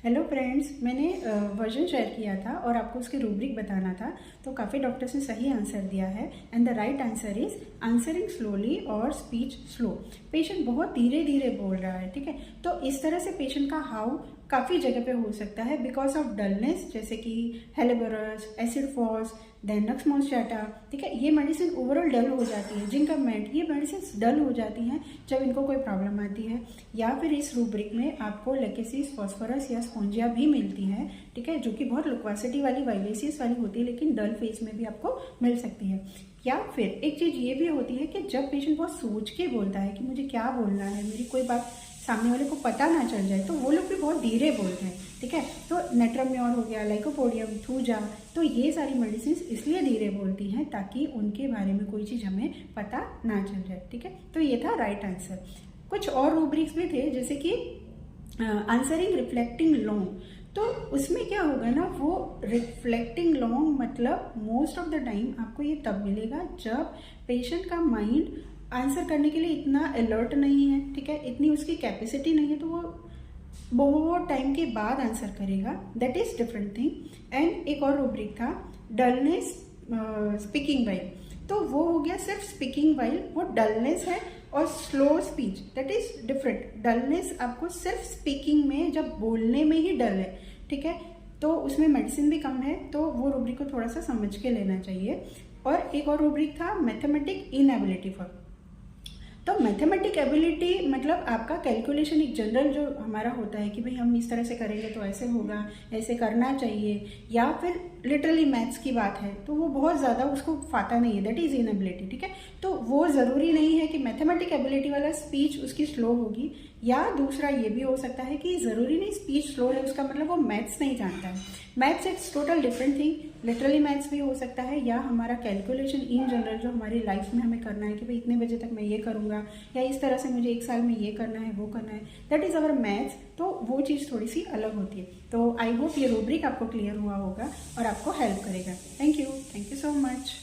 Hello friends, मैंने version share किया था और आपको उसकी रूब्रिक बताना था। तो काफ़ी डॉक्टर्स ने सही आंसर दिया है and the right answer is answering slowly और स्पीच स्लो। पेशेंट बहुत धीरे धीरे बोल रहा है, ठीक है। तो इस तरह से पेशेंट का हाउ काफ़ी जगह पे हो सकता है बिकॉज ऑफ डलनेस, जैसे कि हेलिबरस, एसिड फॉल्स, देन नक्समोस्टाटा, ठीक है। ये मेडिसिन ओवरऑल डल हो जाती है। जिंकामेट, ये मेडिसिन डल हो जाती हैं जब इनको कोई प्रॉब्लम आती है। या फिर इस रूब्रिक में आपको लेकेसिस, फॉस्फोरस या स्पोंजिया भी मिलती है, ठीक है, जो कि बहुत लुक्वासिटी वाली, वाइलेसियस वाली होती है, लेकिन डल फेज में भी आपको मिल सकती है। या फिर एक चीज़ ये भी होती है कि जब पेशेंट बहुत सोच के बोलता है कि मुझे क्या बोलना है, मेरी कोई बात सामने वाले को पता ना चल जाए, तो वो लोग भी बहुत धीरे बोलते हैं, ठीक है। तो नेट्रम्योर हो गया, लाइकोपोडियम, थूजा, तो ये सारी मेडिसिन इसलिए धीरे बोलती हैं ताकि उनके बारे में कोई चीज़ हमें पता ना चल जाए, ठीक है। तो ये था राइट आंसर। कुछ और रूब्रिक्स भी थे, जैसे कि आंसरिंग रिफ्लेक्टिंग लॉन्ग। तो उसमें क्या होगा ना, वो रिफ्लेक्टिंग लॉन्ग मतलब मोस्ट ऑफ द टाइम आपको ये तब मिलेगा जब पेशेंट का माइंड आंसर करने के लिए इतना अलर्ट नहीं है, ठीक है, इतनी उसकी कैपेसिटी नहीं है, तो वो बहुत टाइम के बाद आंसर करेगा। That is different thing. And एक और रूब्रिक था डलनेस स्पीकिंग वाइल। तो वो हो गया सिर्फ स्पीकिंग वाइल, वो डलनेस है। और slow speech, that is different. Dullness आपको सिर्फ स्पीकिंग में, जब बोलने में ही डल है, ठीक है, तो उसमें मेडिसिन भी कम है, तो वो रूब्रिक को थोड़ा सा समझ के लेना चाहिए। और एक और रूब्रिक था मैथमेटिक इनएबिलिटी फॉर। तो मैथमेटिक एबिलिटी मतलब आपका कैलकुलेशन, एक जनरल जो हमारा होता है कि भाई हम इस तरह से करेंगे तो ऐसे होगा, ऐसे करना चाहिए, या फिर लिटरली मैथ्स की बात है तो वो बहुत ज़्यादा उसको फाता नहीं है, दैट इज इनएबिलिटी, ठीक है। तो वो ज़रूरी नहीं है कि मैथमेटिक एबिलिटी वाला स्पीच उसकी स्लो होगी। या दूसरा ये भी हो सकता है कि ज़रूरी नहीं स्पीच स्लो है उसका मतलब वो मैथ्स नहीं जानता है। Maths it's total different thing. Literally maths भी हो सकता है, या हमारा कैलकुलेशन इन जनरल जो हमारी लाइफ में हमें करना है कि भाई इतने बजे तक मैं ये करूँगा, या इस तरह से मुझे एक साल में ये करना है, वो करना है, दैट इज़ अवर मैथ्स। तो वो चीज़ थोड़ी सी अलग होती है। तो आई होप ये रूब्रिक आपको क्लियर हुआ होगा और आपको हेल्प करेगा। Thank you so much.